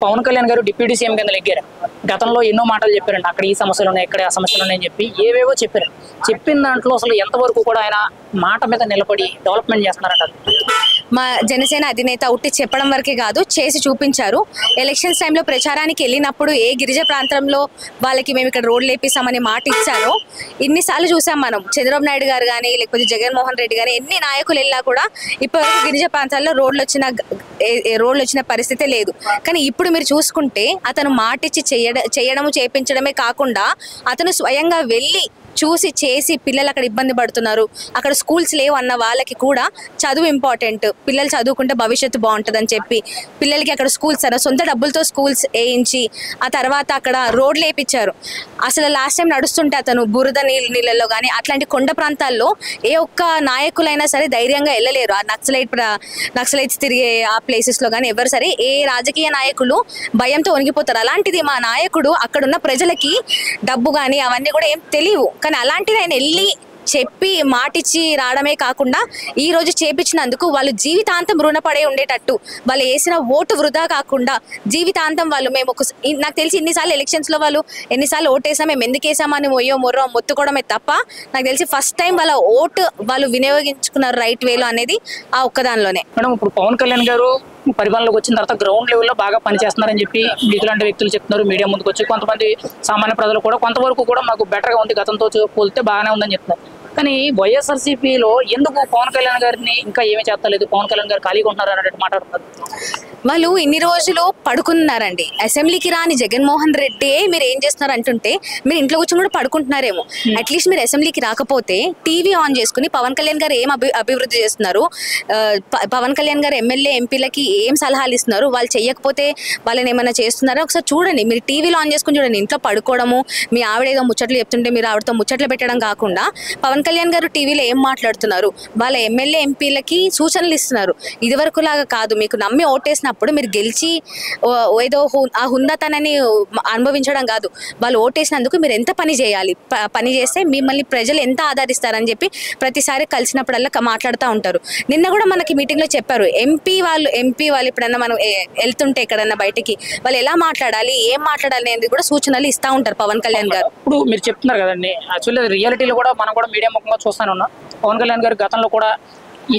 పవన్ కళ్యాణ్ గారు deputy CM కింద లెగ్గారు. గతంలో ఎన్నో మాటలు చెప్పారండి. అక్కడ ఈ సమస్యలు ఉన్నాయి, ఇక్కడ ఆ సమస్యలు ఉన్నాయని చెప్పి ఏవేవో చెప్పారు. చెప్పిన దాంట్లో అసలు ఎంతవరకు కూడా ఆయన మాట మీద నిలబడి డెవలప్మెంట్ చేస్తున్నారంటారు? మా జనసేన అధినేత ఉట్టి చెప్పడం వరకే కాదు, చేసి చూపించారు. ఎలక్షన్స్ టైంలో ప్రచారానికి వెళ్ళినప్పుడు ఏ గిరిజ ప్రాంతంలో వాళ్ళకి మేము ఇక్కడ రోడ్లు వేపిస్తామని మాట ఇచ్చారో ఇన్నిసార్లు చూసాం మనం. చంద్రబాబు నాయుడు గారు కానీ లేకపోతే జగన్మోహన్ రెడ్డి కానీ ఎన్ని నాయకులు వెళ్ళినా కూడా ఇప్పటివరకు గిరిజ ప్రాంతాల్లో రోడ్లు వచ్చిన పరిస్థితి లేదు. కానీ ఇప్పుడు మీరు చూసుకుంటే అతను మాటిచ్చి చేయడము చేయించడమే కాకుండా అతను స్వయంగా వెళ్ళి చూసి చేసి పిల్లలు అక్కడ ఇబ్బంది పడుతున్నారు, అక్కడ స్కూల్స్ లేవు అన్న వాళ్ళకి కూడా చదువు ఇంపార్టెంట్, పిల్లలు చదువుకుంటే భవిష్యత్తు బాగుంటుంది అని చెప్పి పిల్లలకి అక్కడ స్కూల్స్ సొంత డబ్బులతో స్కూల్స్ వేయించి ఆ తర్వాత అక్కడ రోడ్లు వేయించారు. అసలు లాస్ట్ టైం నడుస్తుంటే అతను బురద నీళ్ళల్లో కానీ అట్లాంటి కొండ ప్రాంతాల్లో ఏ ఒక్క నాయకులైనా సరే ధైర్యంగా వెళ్ళలేరు. ఆ నక్సలైట్స్ తిరిగే ఆ ప్లేసెస్లో కానీ ఎవరు సరే ఏ రాజకీయ నాయకులు భయంతో వణిగిపోతారు. అలాంటిది మా నాయకుడు అక్కడున్న ప్రజలకి డబ్బు కానీ అవన్నీ కూడా ఏం తెలియవు, కానీ అలాంటిది ఆయన వెళ్ళి చెప్పి మాటిచ్చి రావడమే కాకుండా ఈ రోజు చేపించినందుకు వాళ్ళు జీవితాంతం రుణపడే ఉండేటట్టు, వాళ్ళు వేసిన ఓటు వృధా కాకుండా జీవితాంతం వాళ్ళు మేము నాకు తెలిసి ఇన్నిసార్లు ఎలక్షన్స్లో వాళ్ళు ఎన్నిసార్లు ఓటు వేసాం, మేము ఎందుకు వేసామని మొర్రో మొత్తుకోవడమే తప్ప నాకు తెలిసి ఫస్ట్ టైం వాళ్ళ ఓటు వాళ్ళు వినియోగించుకున్నారు రైట్ వేలో అనేది ఆ ఒక్కదానిలోనే. మేడం, ఇప్పుడు పవన్ కళ్యాణ్ గారు పరిపాలనలోకి వచ్చిన తర్వాత గ్రౌండ్ లెవెల్లో బాగా పనిచేస్తున్నారని చెప్పి ఇలాంటి వ్యక్తులు చెప్తున్నారు. మీడియా ముందుకు వచ్చి కొంతమంది సామాన్య ప్రజలు కూడా కొంతవరకు కూడా మాకు బెటర్గా ఉంది, గతంతో పోలితే బాగానే ఉందని చెప్తున్నారు. కానీ వైఎస్ఆర్సీపీలో ఎందుకు పవన్ కళ్యాణ్ గారిని ఇంకా ఏమీ చేస్తలేదు, పవన్ కళ్యాణ్ గారు ఖాళీగా ఉంటున్నారు అన్నట్టు మాట్లాడుతున్నారు. వాళ్ళు ఇన్ని రోజులు పడుకున్నారండి. అసెంబ్లీకి రాని జగన్మోహన్ రెడ్డి మీరు ఏం చేస్తున్నారు అంటుంటే మీరు ఇంట్లో కూర్చొని కూడా పడుకుంటున్నారేమో. అట్లీస్ట్ మీరు అసెంబ్లీకి రాకపోతే టీవీ ఆన్ చేసుకుని పవన్ కళ్యాణ్ గారు ఏం అభివృద్ధి చేస్తున్నారు, పవన్ కళ్యాణ్ గారు ఎమ్మెల్యే ఎంపీలకి ఏం సలహాలు ఇస్తున్నారు, వాళ్ళు చెయ్యకపోతే వాళ్ళని ఏమైనా చేస్తున్నారో ఒకసారి చూడండి. మీరు టీవీలో ఆన్ చేసుకుని చూడండి. ఇంట్లో పడుకోవడము, మీ ఆవిడ ఏదో ముచ్చట్లు చెప్తుంటే మీరు ఆవిడతో ముచ్చట్లు పెట్టడం కాకుండా పవన్ కళ్యాణ్ గారు టీవీలో ఏం మాట్లాడుతున్నారు, వాళ్ళ ఎమ్మెల్యే ఎంపీలకి సూచనలు ఇస్తున్నారు. ఇదివరకు లాగా కాదు, మీకు నమ్మి ఓటేసినప్పుడు మీరు గెలిచి ఏదో ఆ హుందాతనాన్ని అనుభవించడం కాదు, వాళ్ళు ఓటేసినందుకు మీరు ఎంత పని చేయాలి, పని చేస్తే మిమ్మల్ని ప్రజలు ఎంత ఆదరిస్తారని చెప్పి ప్రతిసారి కలిసినప్పుడల్లా మాట్లాడుతూ ఉంటారు. నిన్న కూడా మనకి మీటింగ్లో చెప్పారు, ఎంపీ వాళ్ళు ఎప్పుడన్నా మనం వెళ్తుంటే ఎక్కడన్నా బయటికి వాళ్ళు ఎలా మాట్లాడాలి, ఏం మాట్లాడాలి అనేది కూడా సూచనలు ఇస్తూ ఉంటారు పవన్ కళ్యాణ్ గారు. ఇప్పుడు మీరు చెప్తున్నారు కదండి, యాక్చువల్లీ రియాలిటీలో కూడా మనం కూడా మీడియా ముఖంగా చూస్తానే ఉన్నాం. పవన్ కళ్యాణ్ గారు గతంలో కూడా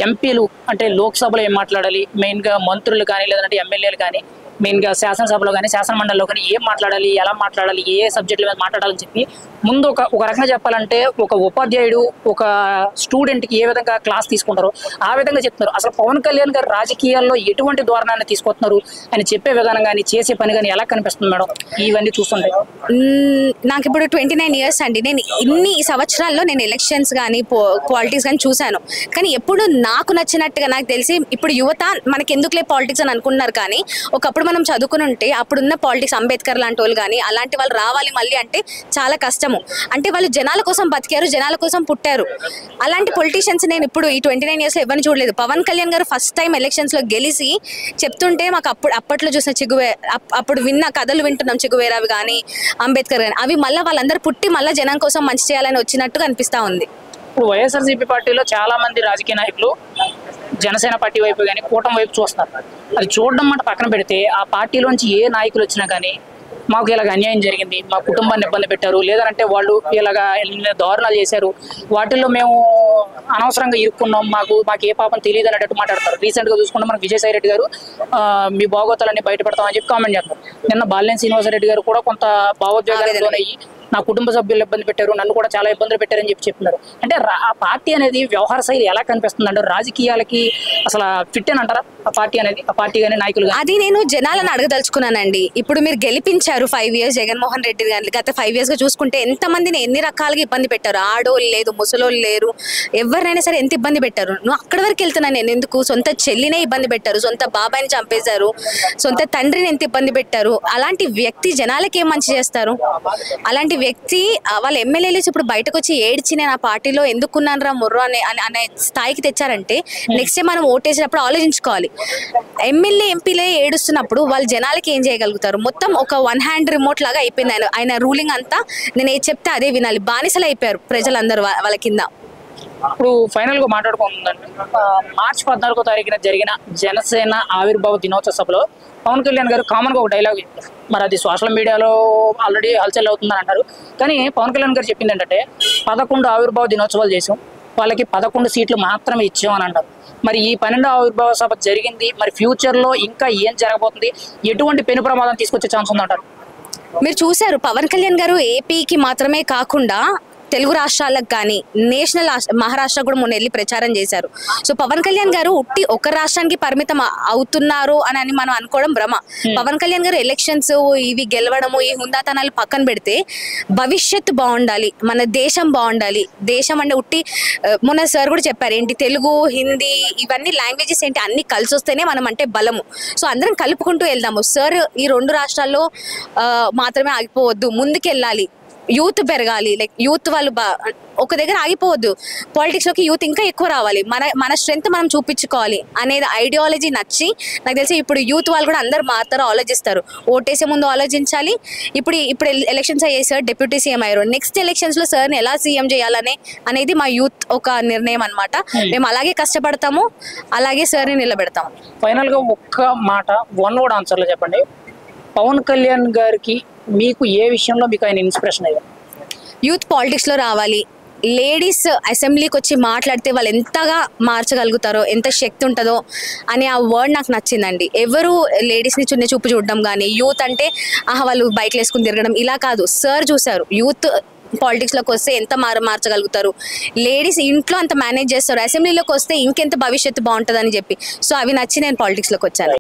ఎంపీలు అంటే లోక్సభలో ఏం మాట్లాడాలి, మెయిన్గా మంత్రులు కానీ లేదంటే ఎమ్మెల్యేలు కానీ మెయిన్గా శాసనసభలో కానీ శాసనమండలిలో కానీ ఏం మాట్లాడాలి, ఎలా మాట్లాడాలి, ఏ సబ్జెక్టుల మీద మాట్లాడాలని చెప్పి ముందు ఒక రకంగా చెప్పాలంటే ఒక ఉపాధ్యాయుడు ఒక స్టూడెంట్కి ఏ విధంగా క్లాస్ తీసుకుంటారో ఆ విధంగా చెప్తున్నారు. అసలు పవన్ కళ్యాణ్ గారు రాజకీయాల్లో ఎటువంటి ధోరణాన్ని తీసుకొస్తున్నారు, ఆయన చెప్పే విధానం కానీ చేసే పని కానీ ఎలా కనిపిస్తుంది మేడం ఇవన్నీ చూస్తుంటే? నాకు ఇప్పుడు 29 years అండి. నేను ఇన్ని సంవత్సరాల్లో నేను ఎలక్షన్స్ కానీ పాలిటిక్స్ కానీ చూశాను. కానీ ఎప్పుడు నాకు నచ్చినట్టుగా నాకు తెలిసి ఇప్పుడు యువత మనకి ఎందుకులే పాలిటిక్స్ అని అనుకుంటున్నారు. కానీ ఒకప్పుడు మనం చదువుకుని ఉంటే అప్పుడున్న పాలిటిక్స్ అంబేద్కర్ లాంటి వాళ్ళు కానీ అలాంటి వాళ్ళు రావాలి మళ్ళీ అంటే చాలా కష్టము. అంటే వాళ్ళు జనాల కోసం బతికారు, జనాల కోసం పుట్టారు. అలాంటి పొలిటీషియన్స్ నేను ఇప్పుడు ఈ 29 yearsలో ఎవరిని చూడలేదు. పవన్ కళ్యాణ్ గారు ఫస్ట్ టైం ఎలక్షన్స్లో గెలిచి చెప్తుంటే మాకు అప్పట్లో చూసిన అప్పుడు విన్న కథలు వింటున్నాం, చిగువేరావి కానీ అంబేద్కర్ కానీ, అవి మళ్ళీ వాళ్ళందరూ పుట్టి మళ్ళీ జనం కోసం మంచి చేయాలని వచ్చినట్టుగా అనిపిస్తూ ఉంది. ఇప్పుడు వైఎస్ఆర్సీపీ పార్టీలో చాలా మంది రాజకీయ నాయకులు జనసేన పార్టీ వైపు కానీ కూటమి వైపు చూస్తున్నారు. అది చూడడం మాట పక్కన పెడితే ఆ పార్టీలోంచి ఏ నాయకులు వచ్చినా కానీ మాకు ఇలాగ అన్యాయం జరిగింది, మా కుటుంబాన్ని ఇబ్బంది పెట్టారు, లేదంటే వాళ్ళు ఇలాగా దారుణాలు చేశారు, వాటిల్లో మేము అనవసరంగా ఇరుక్కున్నాం, మాకు ఏ పాపం తెలియదు అనేటట్టు మాట్లాడతారు. రీసెంట్గా చూసుకుంటే మనకు విజయసాయి రెడ్డి గారు మీ భాగోతాలన్నీ బయటపెడతామని చెప్పి కామెంట్ చేస్తారు. నిన్న బాలినేని శ్రీనివాసరెడ్డి గారు కూడా కొంత భావోద్వేగాలకు లోనయ్యి నా కుటుంబ సభ్యులు ఇబ్బంది పెట్టారు, నన్ను కూడా చాలా ఇబ్బందులు పెట్టారని చెప్తున్నారు. అంటే ఆ పార్టీ అనేది వ్యవహార శైలి ఎలా కనిపిస్తుంది అంటే రాజకీయాలకి అసలు ఫిట్ అని అంటారా ఆ పార్టీ అనేది, ఆ పార్టీ కానీ నాయకులు? అది నేను జనాలను అడగదలుచుకున్నానండి. ఇప్పుడు మీరు గెలిపించారు 5 years జగన్మోహన్ రెడ్డి గారిని. గత 5 yearsగా చూసుకుంటే ఎంతమందిని ఎన్ని రకాలుగా ఇబ్బంది పెట్టారు. ఆడోళ్ళు లేదు, ముసలోళ్ళు లేరు, ఎవరినైనా సరే ఎంత ఇబ్బంది పెట్టారు. నువ్వు అక్కడి వరకు వెళ్తున్నాను నేను ఎందుకు? సొంత చెల్లినే ఇబ్బంది పెట్టారు, సొంత బాబాయిని చంపేశారు, సొంత తండ్రిని ఎంత ఇబ్బంది పెట్టారు. అలాంటి వ్యక్తి జనాలకి ఏం మంచి చేస్తారు? అలాంటి వ్యక్తి వాళ్ళ ఎమ్మెల్యేలు ఇప్పుడు బయటకు వచ్చి ఏడ్చి నేను ఆ పార్టీలో ఎందుకున్నాను రా మొర్రో అనే స్థాయికి తెచ్చారంటే నెక్స్ట్ మనం ఓటేసినప్పుడు ఆలోచించుకోవాలి. ఎమ్మెల్యే ఎంపీలే ఏడుస్తున్నప్పుడు వాళ్ళు జనాలకి ఏం చేయగలుగుతారు? మొత్తం ఒక 1 hand రిమోట్ లాగా అయిపోయింది ఆయన రూలింగ్ అంతా. నేను ఏది చెప్తే అదే వినాలి. బానిసలు అయిపోయారు ప్రజలందరూ వాళ్ళ కింద. ఇప్పుడు ఫైనల్ గా మాట్లాడుకుంటుందండి, మార్చి 14వ తారీఖున జరిగిన జనసేన ఆవిర్భావ దినోత్సవ సభలో పవన్ కళ్యాణ్ గారు కామన్ గా ఒక డైలాగ్ చెప్పారు. మరి అది సోషల్ మీడియాలో ఆల్రెడీ హల్చల్ అవుతుందని అంటారు. కానీ పవన్ కళ్యాణ్ గారు చెప్పింది ఏంటంటే 11 ఆవిర్భావ దినోత్సవాలు చేసాం, వాళ్ళకి 11 సీట్లు మాత్రమే ఇచ్చామని అంటారు. మరి ఈ 12వ ఆవిర్భావ సభ జరిగింది, మరి ఫ్యూచర్ లో ఇంకా ఏం జరగబోతుంది, ఎటువంటి పెను ప్రమాదం తీసుకొచ్చే ఛాన్స్ ఉందంటారు? మీరు చూశారు పవన్ కళ్యాణ్ గారు ఏపీకి మాత్రమే కాకుండా తెలుగు రాష్ట్రాలకు కానీ నేషనల్ మహారాష్ట్ర కూడా మొన్న వెళ్ళి ప్రచారం చేశారు. సో పవన్ కళ్యాణ్ గారు ఉట్టి ఒక రాష్ట్రానికి పరిమితం అవుతున్నారు అని మనం అనుకోవడం భ్రమ. పవన్ కళ్యాణ్ గారు ఎలక్షన్స్ ఇవి గెలవడము ఈ హుందాతనాలు పక్కన పెడితే భవిష్యత్తు బాగుండాలి, మన దేశం బాగుండాలి. దేశం అంటే ఉట్టి మొన్న సార్ కూడా చెప్పారు ఏంటి తెలుగు హిందీ ఇవన్నీ లాంగ్వేజెస్ ఏంటి అన్ని కలిసి వస్తేనే మనం అంటే బలము. సో అందరం కలుపుకుంటూ వెళ్దాము. సార్ ఈ 2 రాష్ట్రాల్లో మాత్రమే ఆగిపోవద్దు, ముందుకెళ్ళాలి, యూత్ పెరగాలి, లైక్ యూత్ వాళ్ళు ఒక దగ్గర ఆగిపోవద్దు, పాలిటిక్స్లోకి యూత్ ఇంకా ఎక్కువ రావాలి, మన స్ట్రెంగ్త్ మనం చూపించుకోవాలి అనేది ఐడియాలజీ నచ్చి నాకు తెలిసి ఇప్పుడు యూత్ వాళ్ళు కూడా అందరు మారుతారు, ఆలోచిస్తారు. ఓటేసే ముందు ఆలోచించాలి. ఇప్పుడు ఎలక్షన్స్ అయ్యాయి, సార్ డిప్యూటీ సీఎం అయ్యారు, నెక్స్ట్ ఎలక్షన్స్లో సార్ని ఎలా సీఎం చేయాలని అనేది మా యూత్ ఒక నిర్ణయం అనమాట. మేము అలాగే కష్టపడతాము, అలాగే సార్ని నిలబెడతాము. ఫైనల్గా ఒక్క మాట, 1 word ఆన్సర్లో చెప్పండి. పవన్ కళ్యాణ్ గారికి మీకు ఏ విషయంలో మీకు ఆయన ఇన్స్పిరేషన్ అయ్యారు? యూత్ పాలిటిక్స్లో రావాలి, లేడీస్ అసెంబ్లీకి వచ్చి మాట్లాడితే వాళ్ళు ఎంతగా మార్చగలుగుతారో, ఎంత శక్తి ఉంటుందో అనే ఆ వర్డ్ నాకు నచ్చిందండి. ఎవరు లేడీస్ని చున్నీ చూపు చూడడం కానీ, యూత్ అంటే వాళ్ళు బైక్లు వేసుకుని తిరగడం ఇలా కాదు. సార్ చూశారు యూత్ పాలిటిక్స్లోకి వస్తే ఎంత మార్చగలుగుతారు, లేడీస్ ఇంట్లో అంత మేనేజ్ చేస్తారు, అసెంబ్లీలోకి వస్తే ఇంకెంత భవిష్యత్తు బాగుంటుందని చెప్పి. సో అవి నచ్చి నేను పాలిటిక్స్లోకి వచ్చాను.